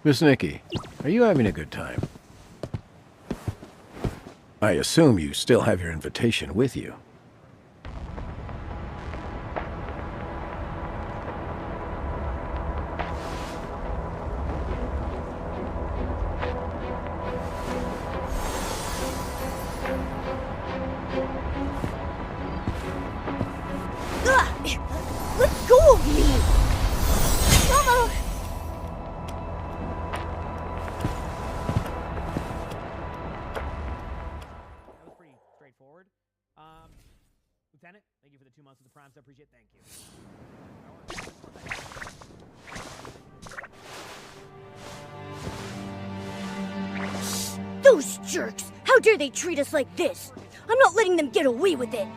Miss Nikki, are you having a good time? I assume you still have your invitation with you. Let go of me! That was pretty straightforward. Lieutenant, thank you for the 2 months of the primes. I appreciate it. Thank you. Those jerks! How dare they treat us like this? I'm not letting them get away with it!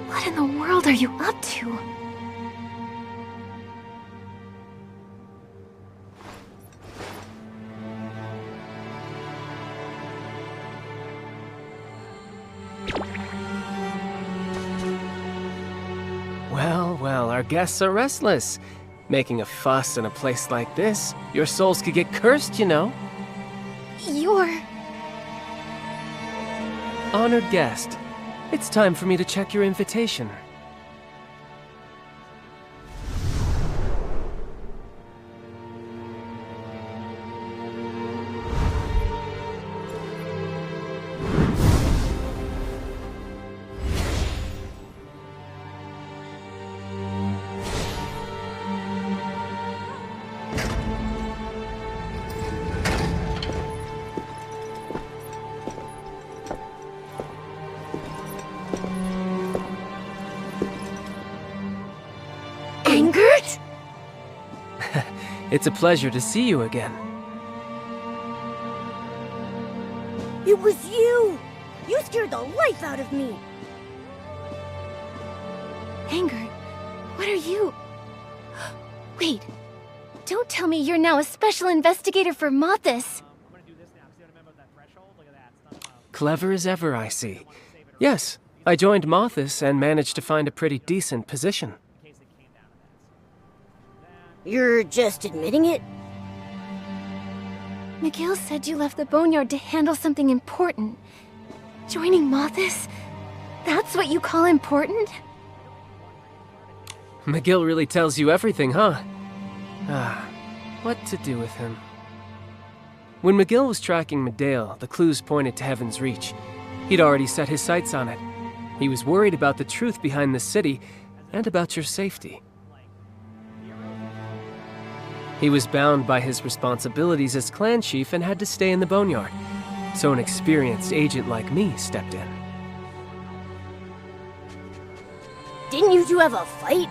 What in the world are you up to? Well, our guests are restless. Making a fuss in a place like this, your souls could get cursed, you know. You're... Honored guest, it's time for me to check your invitation. It's a pleasure to see you again. It was you! You scared the life out of me! Anger, what are you... Wait, don't tell me you're now a special investigator for Mothis. Clever as ever, I see. Yes, I joined Mothis and managed to find a pretty decent position. You're just admitting it? Miguel said you left the Boneyard to handle something important. Joining Mothis? That's what you call important? McGill really tells you everything, huh? What to do with him? When McGill was tracking Medale, the clues pointed to Heaven's Reach. He'd already set his sights on it. He was worried about the truth behind the city, and about your safety. He was bound by his responsibilities as clan chief and had to stay in the Boneyard. So an experienced agent like me stepped in. Didn't you two have a fight?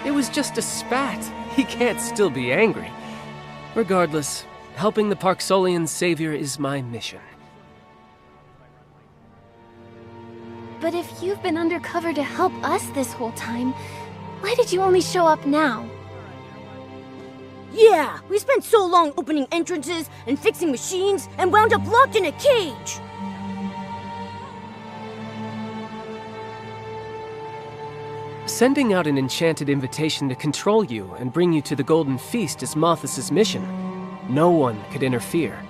It was just a spat. He can't still be angry. Regardless, helping the Parksolian savior is my mission. But if you've been undercover to help us this whole time, why did you only show up now? Yeah, we spent so long opening entrances and fixing machines and wound up locked in a cage! Sending out an enchanted invitation to control you and bring you to the Golden Feast is Mothis' mission. No one could interfere.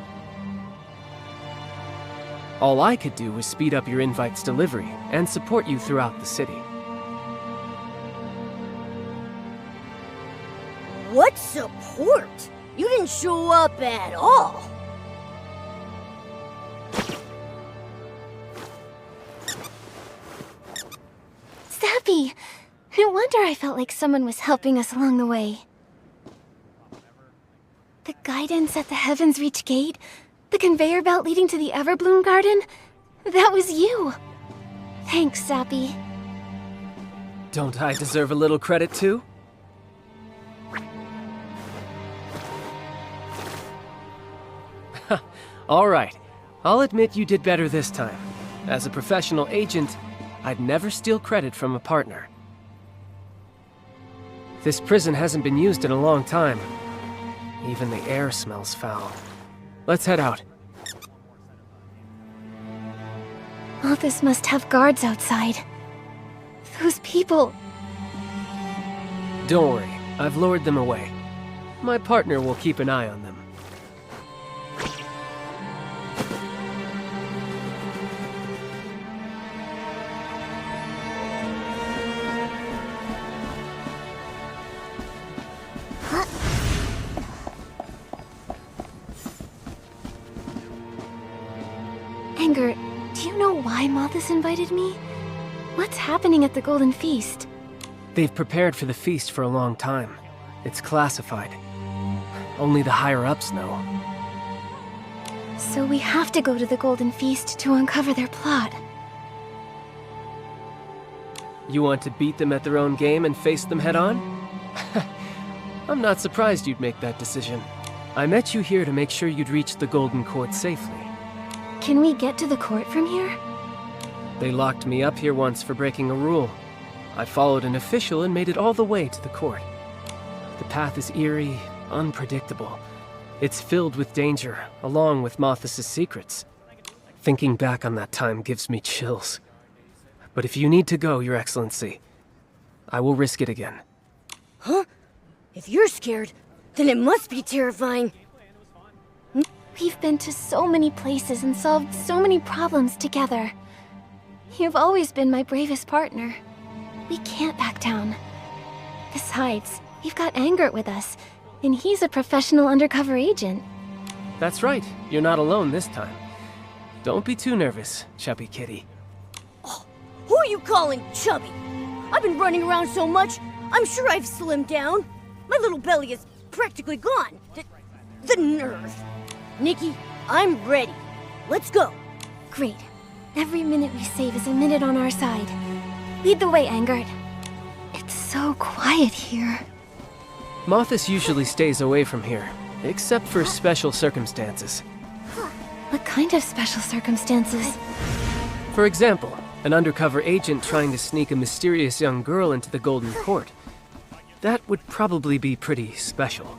All I could do was speed up your invite's delivery and support you throughout the city. What support? You didn't show up at all! Zappy! No wonder I felt like someone was helping us along the way. The guidance at the Heaven's Reach gate? The conveyor belt leading to the Everbloom Garden? That was you! Thanks, Zappy. Don't I deserve a little credit too? Alright, I'll admit you did better this time. As a professional agent, I'd never steal credit from a partner. This prison hasn't been used in a long time. Even the air smells foul. Let's head out. Malthus must have guards outside. Those people... Don't worry, I've lured them away. My partner will keep an eye on them. Anger, do you know why Malthus invited me? What's happening at the Golden Feast? They've prepared for the feast for a long time. It's classified. Only the higher-ups know. So we have to go to the Golden Feast to uncover their plot. You want to beat them at their own game and face them head-on? I'm not surprised you'd make that decision. I met you here to make sure you'd reach the Golden Court safely. Can we get to the court from here? They locked me up here once for breaking a rule. I followed an official and made it all the way to the court. The path is eerie, unpredictable. It's filled with danger, along with Malthus' secrets. Thinking back on that time gives me chills. But if you need to go, Your Excellency, I will risk it again. Huh? If you're scared, then it must be terrifying. We've been to so many places and solved so many problems together. You've always been my bravest partner. We can't back down. Besides, we've got Anger with us, and he's a professional undercover agent. That's right, you're not alone this time. Don't be too nervous, chubby kitty. Oh, who are you calling chubby? I've been running around so much, I'm sure I've slimmed down. My little belly is practically gone. The nerve. Nikki, I'm ready. Let's go. Great. Every minute we save is a minute on our side. Lead the way, Angard. It's so quiet here. Malthus usually stays away from here, except for special circumstances. What kind of special circumstances? For example, an undercover agent trying to sneak a mysterious young girl into the Golden Court. That would probably be pretty special.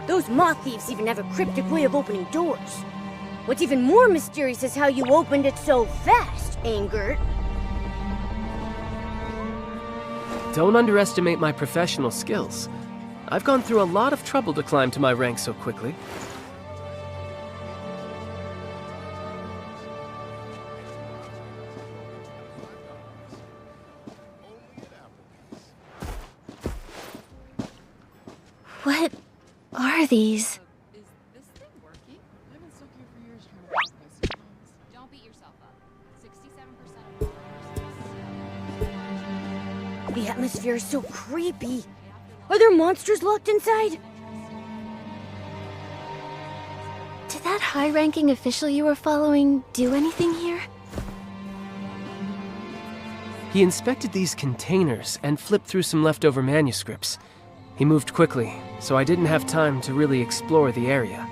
Those moth thieves even have a cryptic way of opening doors. What's even more mysterious is how you opened it so fast, Anger. Don't underestimate my professional skills. I've gone through a lot of trouble to climb to my rank so quickly. What are these? Is this thing working? I've been stuck here for years trying to work my systems. Don't beat yourself up. 67% of The atmosphere is so creepy. Are there monsters locked inside? Did that high-ranking official you were following do anything here? He inspected these containers and flipped through some leftover manuscripts. He moved quickly, so I didn't have time to really explore the area.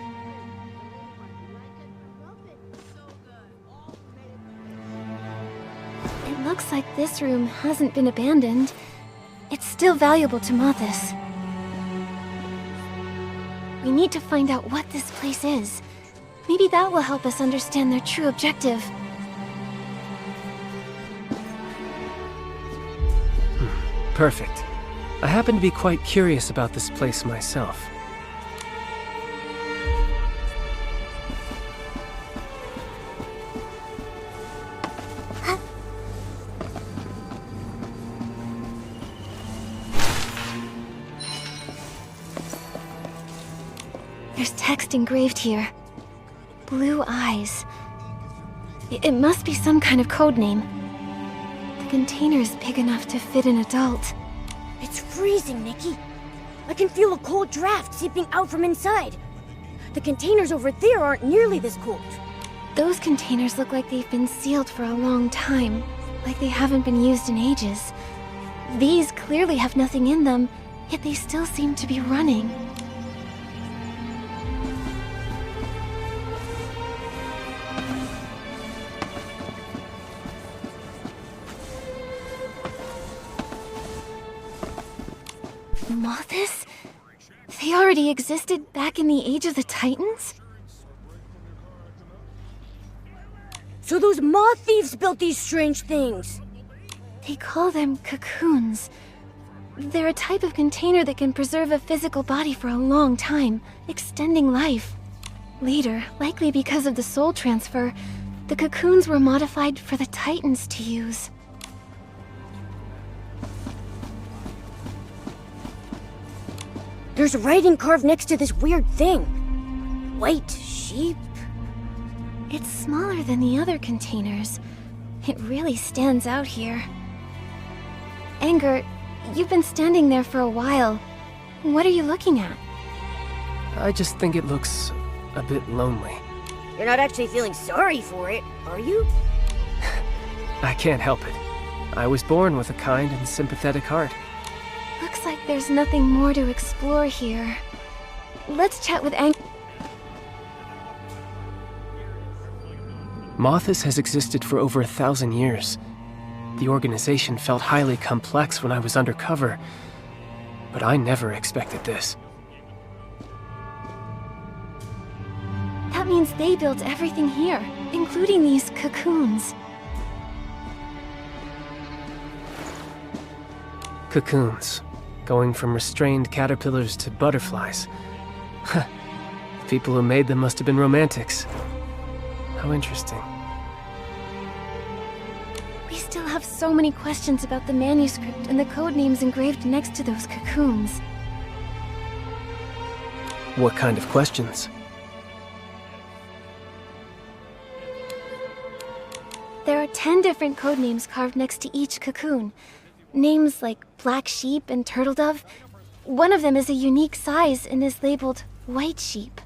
It looks like this room hasn't been abandoned. It's still valuable to Malthus. We need to find out what this place is. Maybe that will help us understand their true objective. Perfect. I happen to be quite curious about this place myself. There's text engraved here. Blue eyes. It must be some kind of code name. The container is big enough to fit an adult. It's freezing, Nikki. I can feel a cold draft seeping out from inside. The containers over there aren't nearly this cold. Those containers look like they've been sealed for a long time. like they haven't been used in ages. These clearly have nothing in them, yet they still seem to be running. Moths? They already existed back in the Age of the Titans? So those moth thieves built these strange things. They call them cocoons. They're a type of container that can preserve a physical body for a long time, extending life. Later, likely because of the soul transfer, the cocoons were modified for the Titans to use. There's writing carved next to this weird thing. White sheep? It's smaller than the other containers. It really stands out here. Anger, you've been standing there for a while. What are you looking at? I just think it looks a bit lonely. You're not actually feeling sorry for it, are you? I can't help it. I was born with a kind and sympathetic heart. Looks like there's nothing more to explore here. Let's chat with Anger. Mothis has existed for over 1,000 years. The organization felt highly complex when I was undercover, but I never expected this. That means they built everything here, including these cocoons. Cocoons. Going from restrained caterpillars to butterflies. The people who made them must have been romantics. How interesting. We still have so many questions about the manuscript and the code names engraved next to those cocoons. What kind of questions? There are 10 different code names carved next to each cocoon. Names like Black Sheep and Turtle Dove. One of them is a unique size and is labeled White Sheep.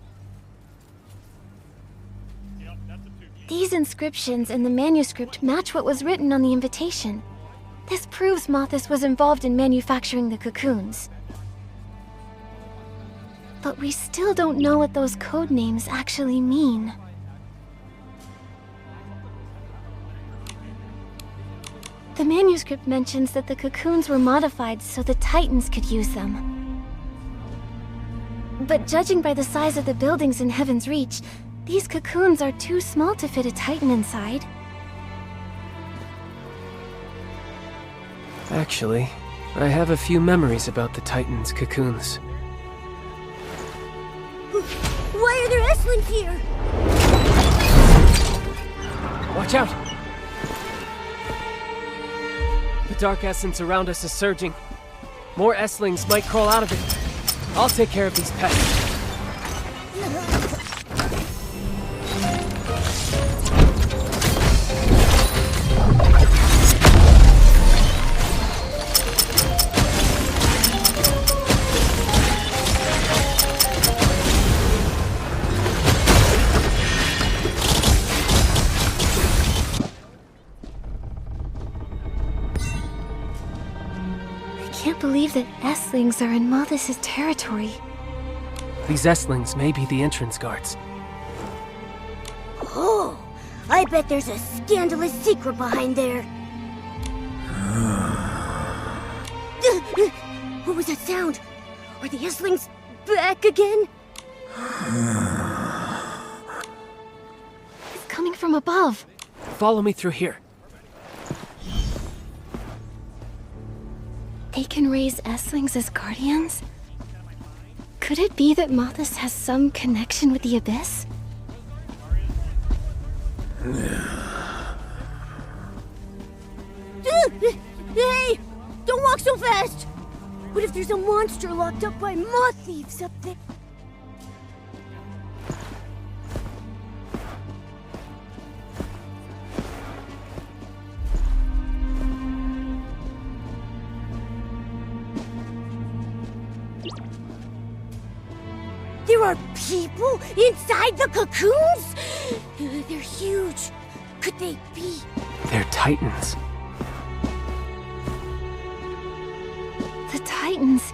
These inscriptions in the manuscript match what was written on the invitation. This proves Mothis was involved in manufacturing the cocoons. But we still don't know what those code names actually mean. The manuscript mentions that the cocoons were modified so the Titans could use them. But judging by the size of the buildings in Heaven's Reach, these cocoons are too small to fit a Titan inside. Actually, I have a few memories about the Titans' cocoons. Why are there S-Lings here? Watch out! The dark essence around us is surging. More S-Lings might crawl out of it. I'll take care of these pests. I can't believe that S-Lings are in Mothis' territory. These S-Lings may be the entrance guards. Oh, I bet there's a scandalous secret behind there. What was that sound? Are the S-Lings back again? It's coming from above. Follow me through here. They can raise S-Lings as guardians? Could it be that Mothis has some connection with the Abyss? Hey! Don't walk so fast! What if there's a monster locked up by moth thieves up there? There are people inside the cocoons? They're huge. Could they be? They're Titans. The Titans...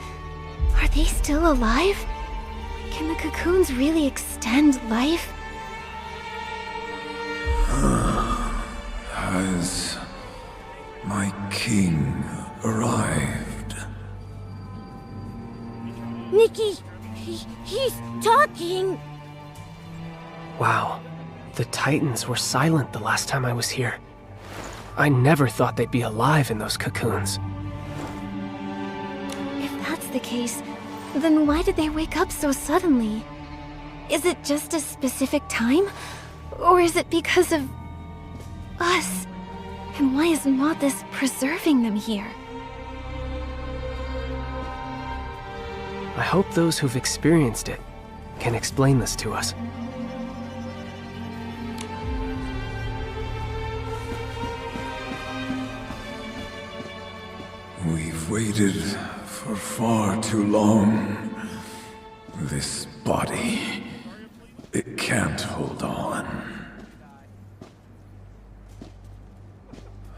Are they still alive? Can the cocoons really extend life? Has my king arrived? Nikki, he's talking. Wow. The Titans were silent the last time I was here. I never thought they'd be alive in those cocoons. If that's the case, then why did they wake up so suddenly? Is it just a specific time? Or is it because of... us? And why is Mothis preserving them here? I hope those who've experienced it can explain this to us. We've waited for far too long. This body, it can't hold on.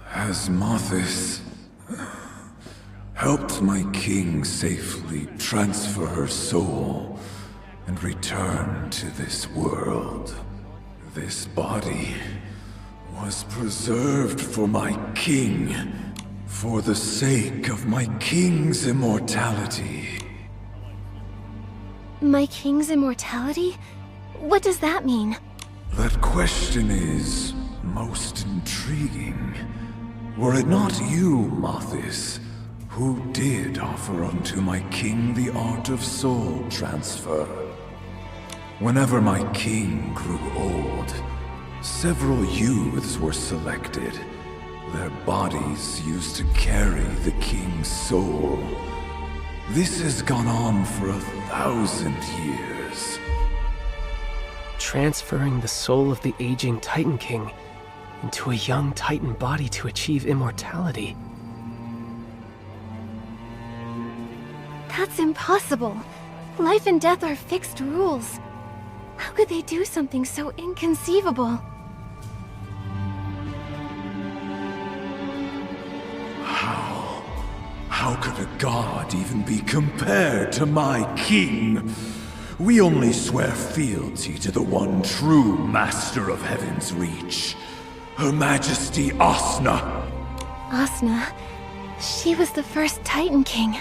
Has Mothis helped my king safely transfer her soul and return to this world? This body was preserved for my king, for the sake of my king's immortality. My king's immortality? What does that mean? That question is most intriguing. Were it not you, Mothis, who did offer unto my king the art of soul transfer? Whenever my king grew old, several youths were selected. Their bodies used to carry the king's soul. This has gone on for 1,000 years. Transferring the soul of the aging Titan King into a young Titan body to achieve immortality. That's impossible. Life and death are fixed rules. How could they do something so inconceivable? How could a god even be compared to my king? We only swear fealty to the one true master of Heaven's Reach, Her Majesty Asna. Asna, she was the first Titan King.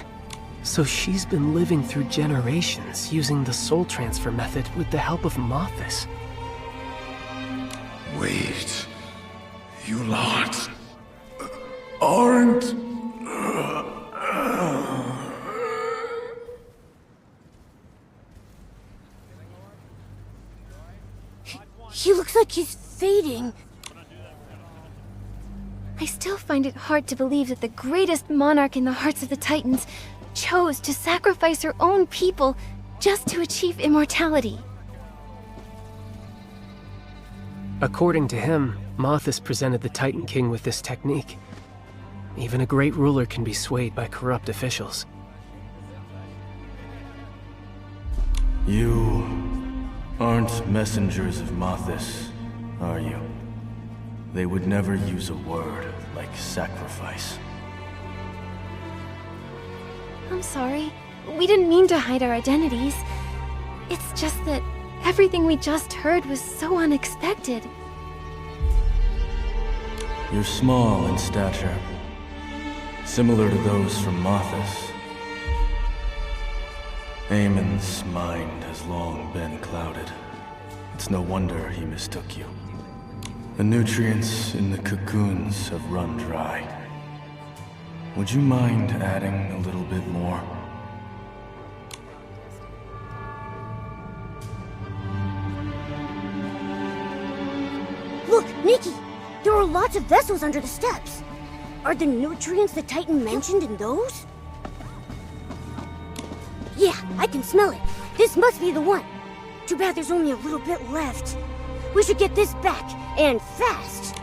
So she's been living through generations using the soul transfer method with the help of Mothis. Wait, you lot aren't... He looks like he's fading. I still find it hard to believe that the greatest monarch in the hearts of the Titans chose to sacrifice her own people just to achieve immortality. According to him, Mothis presented the Titan King with this technique. Even a great ruler can be swayed by corrupt officials. You aren't messengers of Mothis, are you? They would never use a word like sacrifice. I'm sorry. We didn't mean to hide our identities. It's just that everything we just heard was so unexpected. You're small in stature, similar to those from Mothis. Eamon's mind has long been clouded. It's no wonder he mistook you. The nutrients in the cocoons have run dry. Would you mind adding a little bit more? Look, Nikki! There are lots of vessels under the steps. Are the nutrients the Titan mentioned in those? Yeah, I can smell it. This must be the one. Too bad there's only a little bit left. We should get this back, and fast.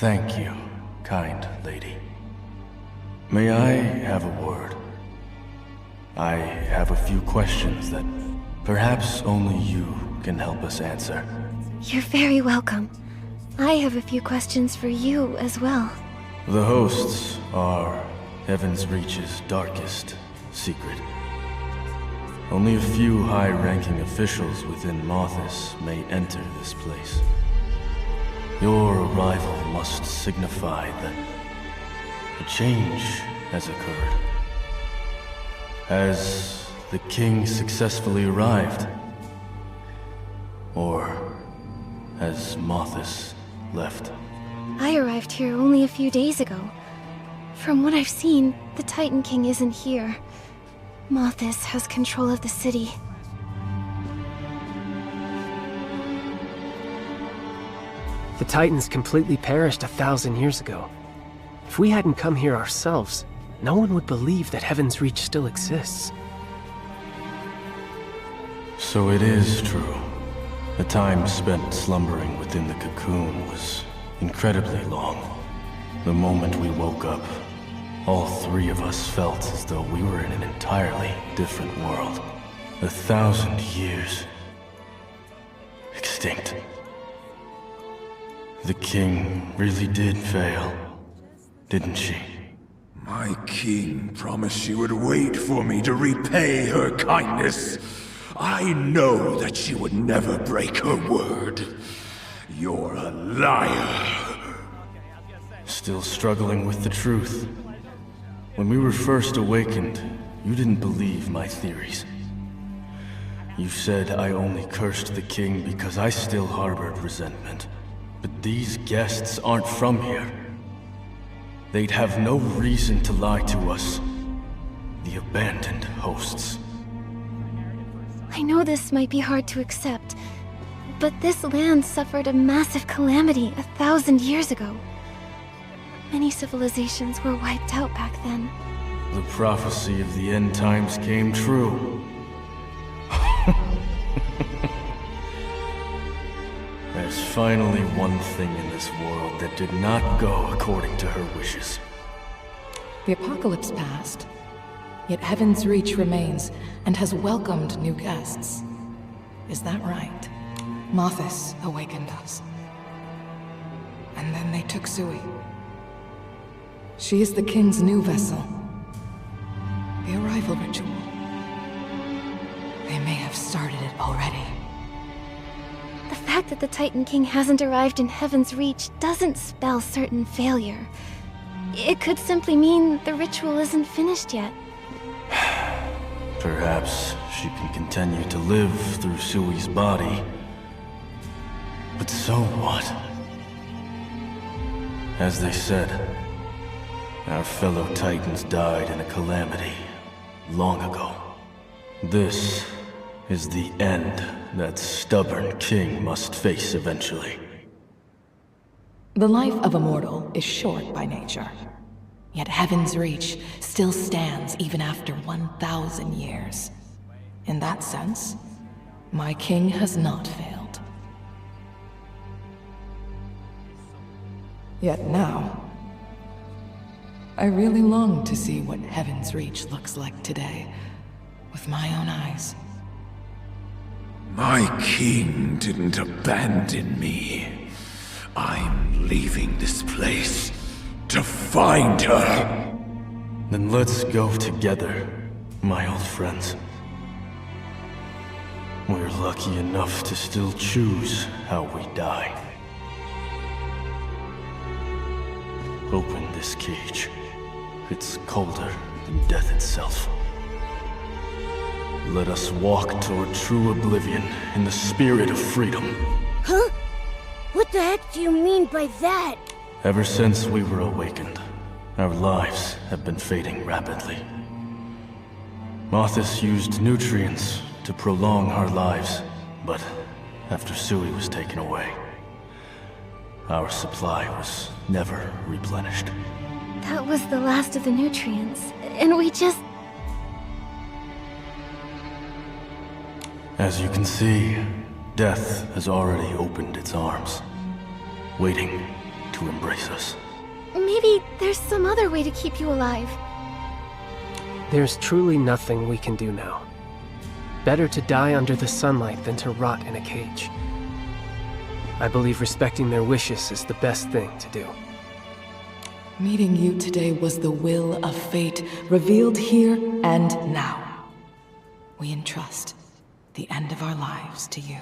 Thank you, kind lady. May I have a word? I have a few questions that perhaps only you can help us answer. You're very welcome. I have a few questions for you as well. The hosts are Heaven's Reach's darkest secret. Only a few high-ranking officials within Mothis may enter this place. Your arrival must signify that a change has occurred. Has the king successfully arrived? Or has Mothis left? I arrived here only a few days ago. From what I've seen, the Titan King isn't here. Mothis has control of the city. The Titans completely perished 1,000 years ago. If we hadn't come here ourselves, no one would believe that Heaven's Reach still exists. So it is true. The time spent slumbering within the cocoon was incredibly long. The moment we woke up, all three of us felt as though we were in an entirely different world. 1,000 years. Extinct. The king really did fail, didn't she? My king promised she would wait for me to repay her kindness. I know that she would never break her word. You're a liar. Still struggling with the truth. When we were first awakened, you didn't believe my theories. You said I only cursed the king because I still harbored resentment. But these guests aren't from here. They'd have no reason to lie to us. The abandoned hosts. I know this might be hard to accept, but this land suffered a massive calamity 1,000 years ago. Many civilizations were wiped out back then. The prophecy of the end times came true. There's finally one thing in this world that did not go according to her wishes. The apocalypse passed, yet Heaven's Reach remains and has welcomed new guests. Is that right? Mothis awakened us. And then they took Sui. She is the king's new vessel. The arrival ritual. They may have started it already. The fact that the Titan King hasn't arrived in Heaven's Reach doesn't spell certain failure. It could simply mean the ritual isn't finished yet. Perhaps she can continue to live through Sui's body. But so what? As they said, our fellow Titans died in a calamity long ago. This is the end that stubborn king must face eventually. The life of a mortal is short by nature. Yet Heaven's Reach still stands even after 1,000 years. In that sense, my king has not failed. Yet now, I really long to see what Heaven's Reach looks like today, with my own eyes. My king didn't abandon me. I'm leaving this place to find her. Then let's go together, my old friends. We're lucky enough to still choose how we die. Open this cage. It's colder than death itself. Let us walk toward true oblivion in the spirit of freedom. Huh? What the heck do you mean by that? Ever since we were awakened, our lives have been fading rapidly. Mothis used nutrients to prolong our lives, but after Sui was taken away, our supply was never replenished. That was the last of the nutrients, and we just... As you can see, death has already opened its arms, waiting to embrace us. Maybe there's some other way to keep you alive. There's truly nothing we can do now. Better to die under the sunlight than to rot in a cage. I believe respecting their wishes is the best thing to do. Meeting you today was the will of fate, revealed here and now. We entrust the end of our lives to you.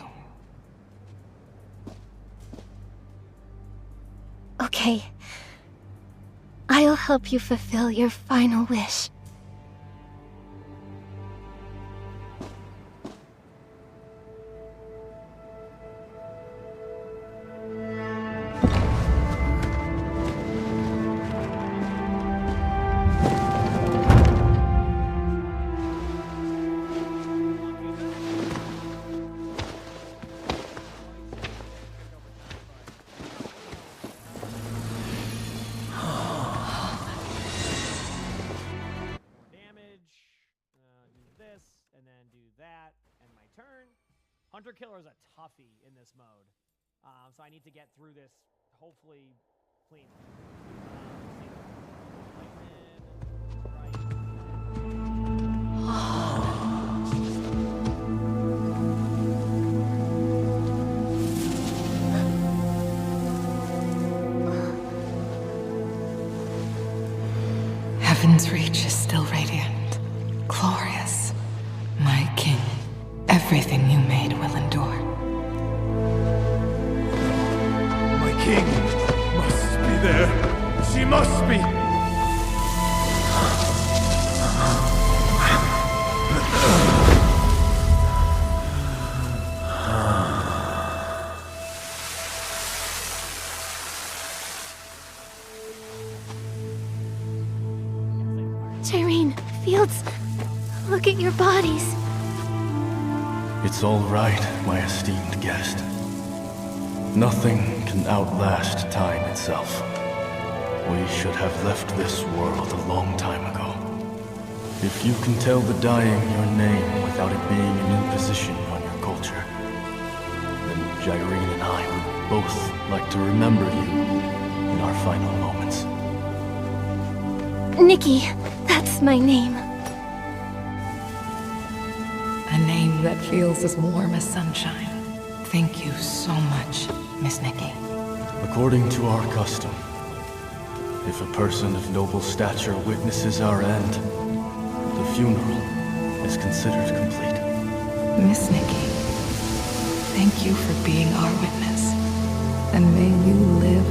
Okay. I'll help you fulfill your final wish. Hunter Killer is a toughie in this mode, so I need to get through this, hopefully, clean. Heaven's Reach is still radiant, glorious. My king, everything you made will endure. My king must be there. She must be. Tyreen, Fields, look at your bodies. It's all right, my esteemed guest. Nothing can outlast time itself. We should have left this world a long time ago. If you can tell the dying your name without it being an imposition on your culture, then Jaireen and I would both like to remember you in our final moments. Nikki, that's my name. A name that feels as warm as sunshine. Thank you so much, Miss Nikki. According to our custom, if a person of noble stature witnesses our end, the funeral is considered complete. Miss Nikki, thank you for being our witness. And may you live